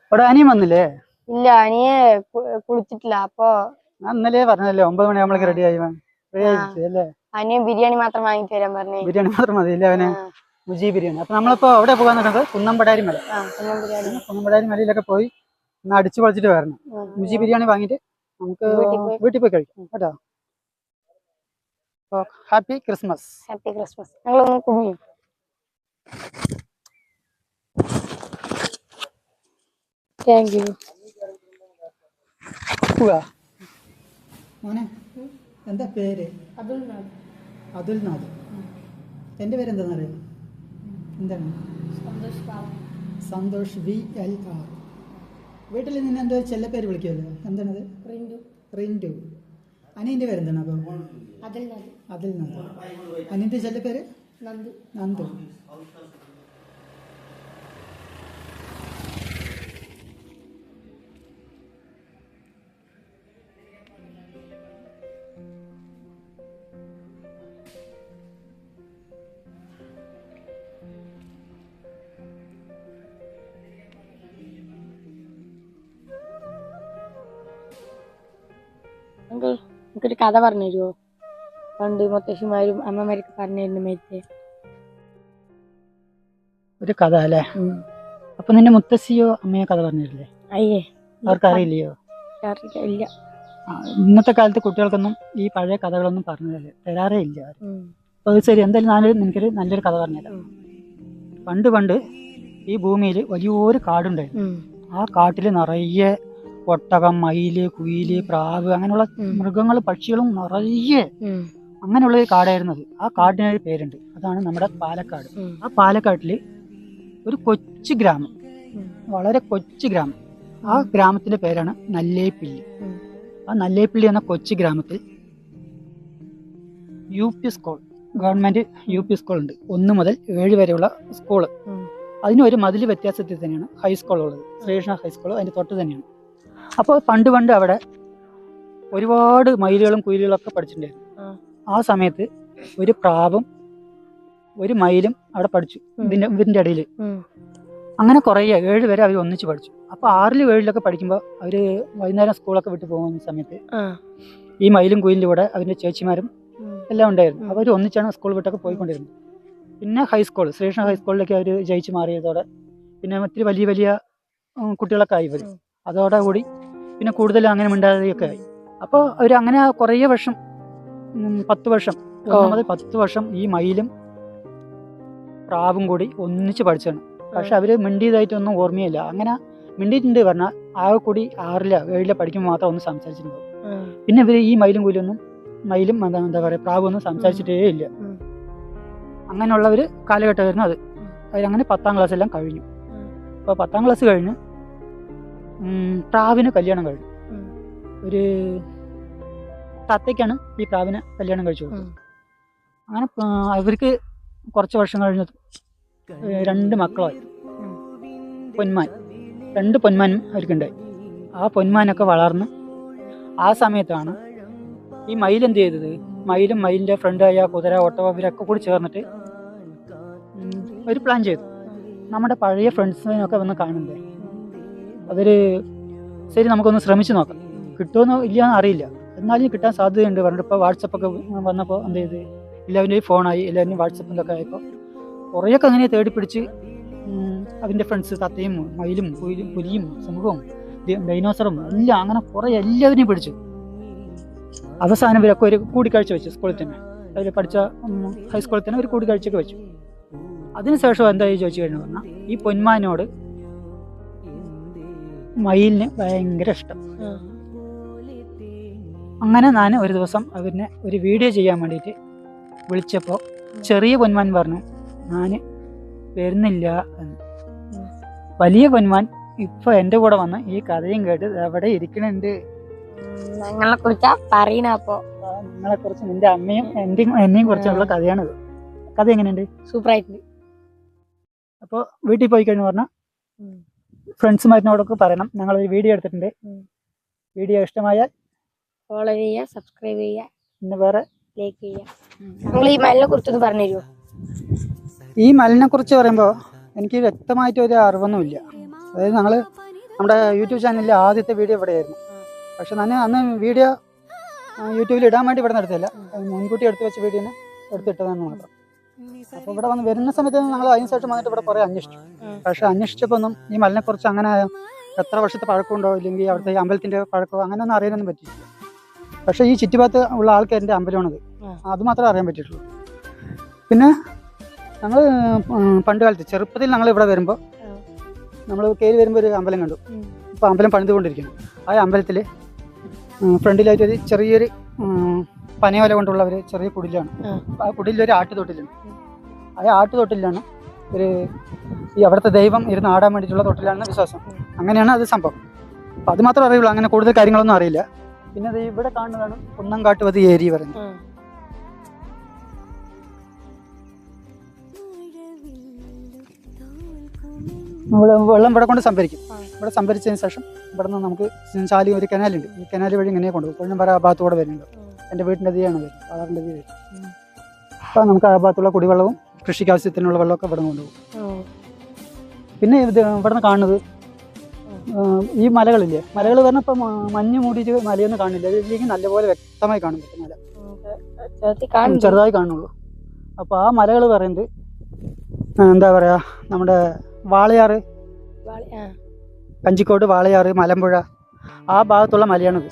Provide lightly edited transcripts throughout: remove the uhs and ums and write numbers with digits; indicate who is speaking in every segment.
Speaker 1: ഇവിടെ അനിയൻ വന്നില്ലേ?
Speaker 2: ഇല്ല, അനിയെ കുളിച്ചിട്ടില്ല. അപ്പൊ
Speaker 1: ഇന്നലെ പറഞ്ഞല്ലേ 9 മണിയാകുമ്പോഴേക്ക് റെഡി ആയി അല്ലേ?
Speaker 2: അനിയൻ ബിരിയാണി മാത്രം വാങ്ങിട്ട് വരാൻ പറഞ്ഞു.
Speaker 1: ബിരിയാണി മാത്രം മതി ഇല്ലേ അവന്? മുജി ബിരിയാണി. അപ്പൊ നമ്മളിപ്പോ എവിടെ പോകാൻ നോക്കുന്നത്? കുന്നംപടാരി മല. കുന്നംപടാരി മലയിലൊക്കെ പോയി ഒന്ന് അടിച്ചു പൊളിച്ചിട്ട് വരണം. മുജി ബിരിയാണി വാങ്ങിട്ട് നമുക്ക് വീട്ടിൽ പോയി കഴിക്കാം കേട്ടോ. Happy Christmas.
Speaker 2: Happy Christmas. ഞങ്ങളൊന്ന് കുഞ്ഞു താങ്ക് യു.
Speaker 1: മോനെ എന്താ പേര്? അതുൽനാഥ്. എൻ്റെ പേര് എന്താണെന്നറിയാം? എന്താണ്? സന്തോഷ് VLR. വീട്ടിൽ നിന്ന് എന്തോ ചെല്ലപ്പേര് വിളിക്കുമല്ലോ, എന്താണത്? റിൻഡു. അനിയൻ്റെ പേര് എന്താണ്? അപ്പോൾ അതുൽനാഥ്. അനിയൻ്റെ ചെല്ലപ്പേര് നന്ദു.
Speaker 2: എനിക്കൊരു കഥ പറഞ്ഞു തരുമോ? പണ്ട് മുത്തശ്ശിമാരും അമ്മമാരൊക്കെ പറഞ്ഞിരുന്നു മേത്തെ
Speaker 1: ഒരു കഥ അല്ലേ? അപ്പൊ നിന്റെ മുത്തശ്ശിയോ അമ്മയോ കഥ പറഞ്ഞില്ലേ?
Speaker 2: അയ്യേ,
Speaker 1: അവർക്കറിയില്ലയോ?
Speaker 2: ഇല്ല.
Speaker 1: ഇന്നത്തെ കാലത്ത് കുട്ടികൾക്കൊന്നും ഈ പഴയ കഥകളൊന്നും പറഞ്ഞു തരാറേ ഇല്ല. അപ്പൊ അത് ശരി, എന്തായാലും എനിക്കൊരു നല്ലൊരു കഥ പറഞ്ഞുതരാം. പണ്ട് ഈ ഭൂമിയിൽ വലിയൊരു കാടുണ്ടായിരുന്നു. ആ കാട്ടിൽ നിറയെ ഒട്ടകം, മയില്, കുയില്, പ്രാവ്, അങ്ങനെയുള്ള മൃഗങ്ങളും പക്ഷികളും നിറയെ അങ്ങനെയുള്ള ഒരു കാടായിരുന്നത്. ആ കാടിനൊരു പേരുണ്ട്, അതാണ് നമ്മുടെ പാലക്കാട്. ആ പാലക്കാട്ടില് ഒരു കൊച്ചു ഗ്രാമം, വളരെ കൊച്ചു ഗ്രാമം. ആ ഗ്രാമത്തിന്റെ പേരാണ് നല്ലേപ്പിള്ളി. ആ നല്ലേപ്പിള്ളി എന്ന കൊച്ചു ഗ്രാമത്തിൽ UP school, government UP school ഉണ്ട്. 1 മുതൽ 7 വരെയുള്ള സ്കൂള്. അതിനൊരു മതിൽ വ്യത്യാസത്തിൽ തന്നെയാണ് ഹൈസ്കൂൾ ഉള്ളത്. ശ്രീകൃഷ്ണ ഹൈസ്കൂൾ അതിന്റെ തൊട്ട് തന്നെയാണ്. അപ്പോൾ പണ്ട് അവിടെ ഒരുപാട് മയിലുകളും കുയിലുകളും ഒക്കെ പഠിച്ചിട്ടുണ്ടായിരുന്നു. ആ സമയത്ത് ഒരു പ്രാവും ഒരു മയിലും അവിടെ പഠിച്ചു ഇതിന്റെ ഇടയിൽ. അങ്ങനെ കുറേ 7 വരെ അവർ ഒന്നിച്ച് പഠിച്ചു. അപ്പോൾ 6ലും 7ലൊക്കെ പഠിക്കുമ്പോൾ അവര് വൈകുന്നേരം സ്കൂളൊക്കെ വിട്ടു പോകുന്ന സമയത്ത് ഈ മയിലും കുയിലിൻ്റെ കൂടെ അവരുടെ ചേച്ചിമാരും എല്ലാം ഉണ്ടായിരുന്നു. അവർ ഒന്നിച്ചാണ് സ്കൂൾ വിട്ടൊക്കെ പോയിക്കൊണ്ടിരുന്നത്. പിന്നെ ഹൈസ്കൂൾ, ശ്രീകൃഷ്ണ ഹൈസ്കൂളിലേക്ക് അവർ ജയിച്ച് മാറിയതോടെ പിന്നെ ഒത്തിരി വലിയ കുട്ടികളൊക്കെ ആയി വരും. അതോടുകൂടി പിന്നെ കൂടുതൽ അങ്ങനെ മിണ്ടാതെയൊക്കെ ആയി. അപ്പോൾ അവർ അങ്ങനെ കുറേ വർഷം, 10 വർഷം, 1 മുതൽ 10 വർഷം ഈ മയിലും പ്രാവും കൂടി ഒന്നിച്ച് പഠിച്ചാണ്. പക്ഷെ അവര് മിണ്ടിയതായിട്ടൊന്നും ഓർമ്മയില്ല. അങ്ങനെ മിണ്ടിയിട്ടുണ്ട് പറഞ്ഞാൽ ആകെ കൂടി 6ലോ 7ലോ പഠിക്കുമ്പോൾ മാത്രം ഒന്ന് സംസാരിച്ചിട്ടുണ്ടാവും. പിന്നെ ഇവര് ഈ മയിലും എന്താ പറയുക, പ്രാവൊന്നും സംസാരിച്ചിട്ടേ ഇല്ല. അങ്ങനെയുള്ള ഒരു കാലഘട്ടമായിരുന്നു അത്. അവരങ്ങനെ 10ാം ക്ലാസ് എല്ലാം കഴിഞ്ഞു. അപ്പോൾ 10ാം ക്ലാസ് കഴിഞ്ഞ് പ്രാവിന് കല്യാണം കഴിഞ്ഞു. ഒരു തത്തയ്ക്കാണ് ഈ പ്രാവിന് കല്യാണം കഴിച്ചു കൊടുത്തത്. അങ്ങനെ അവർക്ക് കുറച്ച് വർഷം കഴിഞ്ഞ് 2 മക്കളായി. 2 പൊന്മാനും അവർക്കുണ്ടായി. ആ പൊന്മാനൊക്കെ വളർന്ന് ആ സമയത്താണ് ഈ മയിൽ എന്ത് ചെയ്തത്? മയിലും മയിലിൻ്റെ ഫ്രണ്ടായ കുതിര, ഒട്ടകം ഇവരൊക്കെ കൂടി ചേർന്നിട്ട് ഒരു പ്ലാൻ ചെയ്തു. നമ്മുടെ പഴയ ഫ്രണ്ട്സിനൊക്കെ വന്ന് കാണണ്ടേ, അതൊരു ശരി നമുക്കൊന്ന് ശ്രമിച്ചു നോക്കാം. കിട്ടുമെന്നോ ഇല്ലയെന്ന് അറിയില്ല, എന്നാലും കിട്ടാൻ സാധ്യതയുണ്ട് പറഞ്ഞിട്ട് ഇപ്പോൾ വാട്സപ്പൊക്കെ വന്നപ്പോൾ എന്ത് ചെയ്ത് എല്ലാവരുടെയും ഫോണായി, എല്ലാവരുടെയും വാട്സപ്പിലൊക്കെ ആയപ്പോൾ കുറേയൊക്കെ അങ്ങനെ തേടി പിടിച്ച് അവൻ്റെ ഫ്രണ്ട്സ് തത്തയും മയിലും പുലിയും സിംഹവും ഡൈനോസറും എല്ലാം അങ്ങനെ കുറേ എല്ലാവരെയും പിടിച്ചു. അവസാനം ഇവരൊക്കെ ഒരു കൂടിക്കാഴ്ച വെച്ചു സ്കൂളിൽ തന്നെ. അവർ പഠിച്ച ഹൈസ്കൂളിൽ തന്നെ ഒരു കൂടിക്കാഴ്ചയൊക്കെ വെച്ചു. അതിനുശേഷം എന്തായി ചോദിച്ചു കഴിഞ്ഞു പറഞ്ഞാൽ ഈ പൊന്മാനോട് മയിലിന് ഭയങ്കര ഇഷ്ടം. അങ്ങനെ ഞാൻ ഒരു ദിവസം അവരിനെ ഒരു വീഡിയോ ചെയ്യാൻ വേണ്ടിയിട്ട് വിളിച്ചപ്പോൾ ചെറിയ പൊന്മാൻ പറഞ്ഞു ഞാൻ വരുന്നില്ല എന്ന്. വലിയ പൊന്മാൻ ഇപ്പൊ എൻ്റെ കൂടെ വന്ന് ഈ കഥയും കേട്ട് എവിടെ ഇരിക്കണുണ്ട്.
Speaker 2: നിങ്ങളെ കുറിച്ചാ പറയണ. അപ്പോ
Speaker 1: നിങ്ങളെ കുറിച്ച്, നിന്റെ അമ്മയും എന്നെയും കുറിച്ചുള്ള കഥയാണിത്. കഥ എങ്ങനെയുണ്ട്?
Speaker 2: സൂപ്പറായിട്ടുണ്ട്.
Speaker 1: അപ്പോൾ വീട്ടിൽ പോയി കഴിഞ്ഞു പറഞ്ഞാൽ ഫ്രണ്ട്സുമാരിനോടൊക്കെ പറയണം ഞങ്ങളൊരു വീഡിയോ എടുത്തിട്ടുണ്ട്. വീഡിയോ ഇഷ്ടമായാൽ
Speaker 2: ഫോളോ ചെയ്യുക, സബ്സ്ക്രൈബ് ചെയ്യുക,
Speaker 1: പിന്നെ വേറെ
Speaker 2: ലൈക്ക് ചെയ്യുക. നിങ്ങൾ ഈ മലിനെ കുറിച്ചൊന്ന് പറഞ്ഞു തരുമോ?
Speaker 1: ഈ മലിനെ കുറിച്ച് പറയുമ്പോൾ എനിക്ക് വ്യക്തമായിട്ട് ഒരു അറിവൊന്നുമില്ല. അതായത് നമ്മുടെ യൂട്യൂബ് ചാനലിലെ ആദ്യത്തെ വീഡിയോ ഇവിടെയായിരുന്നു. പക്ഷെ ഞാൻ അന്ന് വീഡിയോ യൂട്യൂബിൽ ഇടാൻ വേണ്ടി ഇവിടെ നിർത്തിയില്ല, മുൻകൂട്ടി എടുത്ത് വെച്ച വീഡിയോനെ എടുത്തിട്ടതെന്ന് മാത്രം. അപ്പോൾ ഇവിടെ വരുന്ന സമയത്ത് ഞങ്ങൾ അതിന് ശേഷം വന്നിട്ട് ഇവിടെ കുറേ അന്വേഷിച്ചു. പക്ഷെ അന്വേഷിച്ചപ്പോൾ ഒന്നും ഈ മലിനെക്കുറിച്ച് അങ്ങനെ എത്ര വർഷത്തെ പഴക്കമുണ്ടോ ഇല്ലെങ്കിൽ അവിടുത്തെ ഈ അമ്പലത്തിൻ്റെ പഴക്കമോ അങ്ങനെയൊന്നും അറിയാനൊന്നും പറ്റിയിട്ടില്ല. പക്ഷേ ഈ ചുറ്റുഭാഗത്ത് ഉള്ള ആൾക്കാരുടെ അമ്പലമാണത്, അത് മാത്രമേ അറിയാൻ പറ്റിയിട്ടുള്ളൂ. പിന്നെ ഞങ്ങൾ പണ്ട് കാലത്ത് ചെറുപ്പത്തിൽ ഞങ്ങൾ ഇവിടെ വരുമ്പോൾ നമ്മൾ കയറി വരുമ്പോൾ ഒരു അമ്പലം കണ്ടു. ഇപ്പോൾ അമ്പലം പണിതുകൊണ്ടിരിക്കുന്നു. ആ അമ്പലത്തിൽ ഫ്രണ്ടിലായിട്ടൊരു ചെറിയൊരു പനയോല കൊണ്ടുള്ള ഒരു ചെറിയ കുടിലാണ്. ആ കുടിലൊരു ആട്ടുതൊട്ടിലുണ്ട്. ആ ആട്ടുതൊട്ടിലാണ് ഈ അവിടുത്തെ ദൈവം ഇരുന്ന് ആടാൻ വേണ്ടിയിട്ടുള്ള തൊട്ടിലാണെന്ന് വിശ്വാസം. അങ്ങനെയാണ് അത് സംഭവം. അപ്പം അത് മാത്രമേ അറിയുള്ളൂ, അങ്ങനെ കൂടുതൽ കാര്യങ്ങളൊന്നും അറിയില്ല. പിന്നെ അത് ഇവിടെ കാണുന്നതാണ് കുന്നംകാട്ടുവതി ഏരി പറയുന്നത്. വെള്ളം ഇവിടെ കൊണ്ട് സംഭരിക്കും. ഇവിടെ സംഭരിച്ചതിന് ശേഷം ഇവിടെ നിന്ന് നമുക്ക് ചാലി ഒരു കനാലുണ്ട്. ഈ കനാൽ വഴി ഇങ്ങനെ കൊണ്ടുപോകും. കൊഴിഞ്ഞമ്പറ ആ ഭാഗത്തൂടെ വരുന്നുണ്ട്. എൻ്റെ വീടിൻ്റെ തീയാണ് വരും, ആധാറിൻ്റെ തീ വരും. അപ്പോൾ നമുക്ക് ആ ഭാഗത്തുള്ള കുടിവെള്ളവും കൃഷിക്ക് ആവശ്യത്തിനുള്ള വെള്ളമൊക്കെ ഇവിടെ നിന്ന് കൊണ്ടുപോകും. പിന്നെ ഇത് ഇവിടെ നിന്ന് കാണുന്നത് ഈ മലകളില്ലേ, മലകൾ പറഞ്ഞാൽ ഇപ്പം മഞ്ഞ് മൂടിയിട്ട് മലയൊന്നും കാണില്ല. ഇതിലേക്ക് നല്ലപോലെ വ്യക്തമായി കാണും പറ്റും. മല ചെറുതായി കാണുള്ളൂ. അപ്പോൾ ആ മലകൾ പറയുന്നത് എന്താ പറയുക, നമ്മുടെ വാളയാറ്, കഞ്ചിക്കോട്, വാളയാറ്, മലമ്പുഴ ആ ഭാഗത്തുള്ള മലയാണിത്.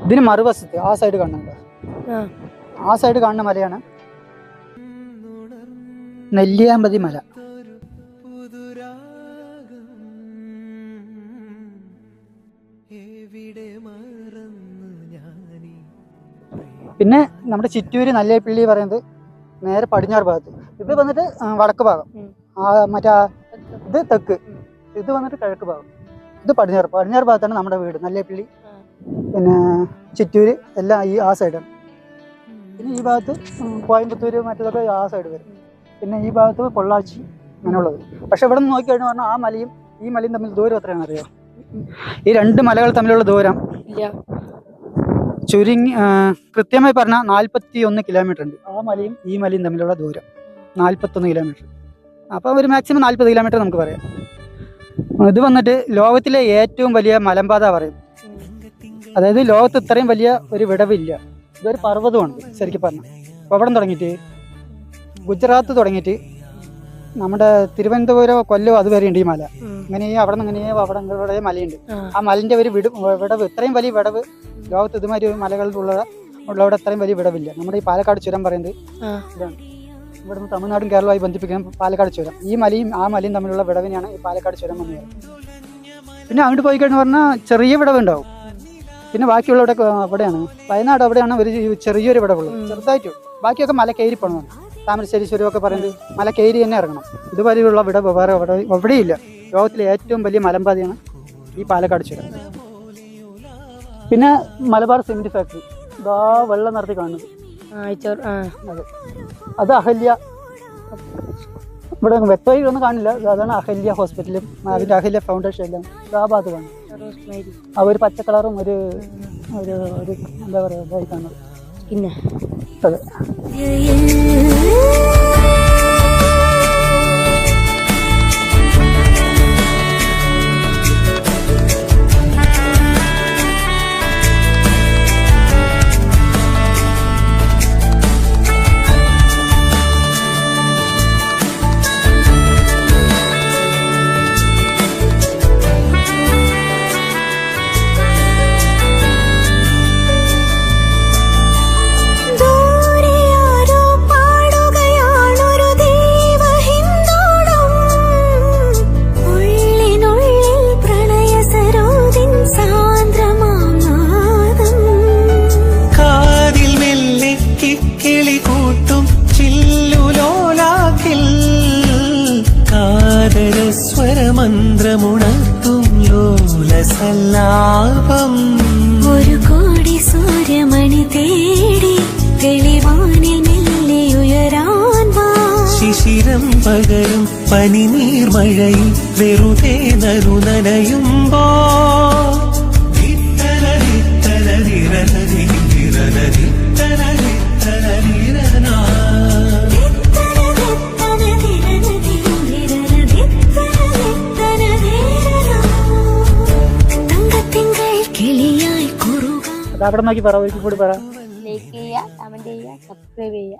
Speaker 1: ഇതിന് മറുവശത്ത് ആ സൈഡ് കാണുന്നുണ്ട്, ആ സൈഡ് കാണുന്ന മലയാണ് നെല്ലിയാമ്പതി മല. പിന്നെ നമ്മുടെ ചിറ്റൂര് നല്ലേപ്പള്ളി പറയുന്നത് നേരെ പടിഞ്ഞാറ് ഭാഗത്ത്. ഇത് വന്നിട്ട് വടക്ക് ഭാഗം, ഇത് തെക്ക്, ഇത് വന്നിട്ട് കിഴക്ക് ഭാഗം, ഇത് പടിഞ്ഞാറ് ഭാഗത്താണ് നമ്മുടെ വീട് നല്ലേപ്പള്ളി. പിന്നെ ചിറ്റൂര് എല്ലാം ആ സൈഡാണ്. പിന്നെ ഈ ഭാഗത്ത് കോയമ്പത്തൂര് മറ്റേതൊക്കെ ആ സൈഡ് വരും. പിന്നെ ഈ ഭാഗത്ത് പൊള്ളാച്ചി അങ്ങനെയുള്ളത്. പക്ഷെ ഇവിടെ നിന്ന് നോക്കിക്കഴിഞ്ഞാൽ പറഞ്ഞാൽ ആ മലയും ഈ മലയും തമ്മിൽ ദൂരം എത്രയാണ് അറിയാം? ഈ രണ്ട് മലകൾ തമ്മിലുള്ള ദൂരം ചുരുങ്ങി കൃത്യമായി പറഞ്ഞാൽ 41 കിലോമീറ്റർ ഉണ്ട്. ആ മലയും ഈ മലയും തമ്മിലുള്ള ദൂരം 41 കിലോമീറ്റർ. അപ്പോൾ ഒരു മാക്സിമം 40 കിലോമീറ്റർ നമുക്ക് പറയാം. ഇത് വന്നിട്ട് ലോകത്തിലെ ഏറ്റവും വലിയ മലമ്പാത പറയും. അതായത് ലോകത്ത് ഇത്രയും വലിയ ഒരു വിടവില്ല. ഇതൊരു പർവ്വതമാണ് ശരിക്കും പറഞ്ഞാൽ. അപ്പോൾ അവിടെ തുടങ്ങിയിട്ട് ഗുജറാത്ത് തുടങ്ങിയിട്ട് നമ്മുടെ തിരുവനന്തപുരം, കൊല്ലം അതുവരെ ഉണ്ട് ഈ മല. ഇങ്ങനെ അവിടെ നിന്ന് ഇങ്ങനെ അവിടെ മലയുണ്ട്. ആ മലന്റെ ഒരു വിടവ് ഇത്രയും വലിയ വിടവ് ലോകത്ത് ഇതുമാതിരി ഉള്ളവിടെ ഇത്രയും വലിയ വിടവില്ല. നമ്മുടെ ഈ പാലക്കാട് ചുരം പറയുന്നത് ഇതാണ്. ഇവിടുന്ന് തമിഴ്നാടും കേരളവുമായി ബന്ധിപ്പിക്കുന്ന പാലക്കാട് ചുരം. ഈ മലയും ആ മലയും തമ്മിലുള്ള വിടവിനെയാണ് ഈ പാലക്കാട് ചുരം എന്ന് പറയുന്നത്. പിന്നെ അങ്ങോട്ട് പോയി കഴിഞ്ഞ് പറഞ്ഞാൽ ചെറിയ വിടവുണ്ടാവും. പിന്നെ ബാക്കിയുള്ളവിടെ അവിടെയാണ് വയനാട്, അവിടെയാണ് ഒരു ചെറിയൊരു വിടവുള്ളൂ, ചെറുതായിട്ട്. ബാക്കിയൊക്കെ മല കയറി പോകണം. താമരശ്ശേരി ചുരമൊക്കെ പറയുന്നത് മല കയറി തന്നെ ഇറങ്ങണം. ഇതുവരെയുള്ള വിടവ് വേറെ എവിടെയില്ല. ലോകത്തിലെ ഏറ്റവും വലിയ മലമ്പാതയാണ് ഈ പാലക്കാട് ചുരം. പിന്നെ മലബാർ സിമെന്റ് ഫാക്ടറി ഇതാ വെള്ളം നടത്തി കാണുന്നത്, അതെ, അത് അഹല്യ. ഇവിടെ വ്യക്തമായി ഒന്നും കാണില്ല. അതാണ് അഹല്യ ഹോസ്പിറ്റലും അതിൻ്റെ അഹല്യ ഫൗണ്ടേഷൻ എല്ലാം ആ ഭാഗത്ത് കാണും. ആ ഒരു പച്ച കളറും ഒരു എന്താ പറയുക ഇതായി കാണുന്നത്. പിന്നെ അതെ.
Speaker 3: സ്വരമന്ത്രമുണർത്തും ലോലസല്ലാപം
Speaker 4: ഒരു കോടി സൂര്യമണി തേടി തെളിവാനിൽ മെല്ലെ ഉയരാൻ വാ.
Speaker 3: ശിശിരം പകരും പനിനീർമഴയിൽ വെറുതെ നനയുമ്പോ
Speaker 4: കിളിയായി കുറുകാൻ
Speaker 1: അത് അവിടെ നോക്കി പറ, ഒരിക്കൽ കൂടി പറ.
Speaker 2: ലൈക്ക് ചെയ്യുക, കമന്റ് ചെയ്യുക, സബ്സ്ക്രൈബ് ചെയ്യുക.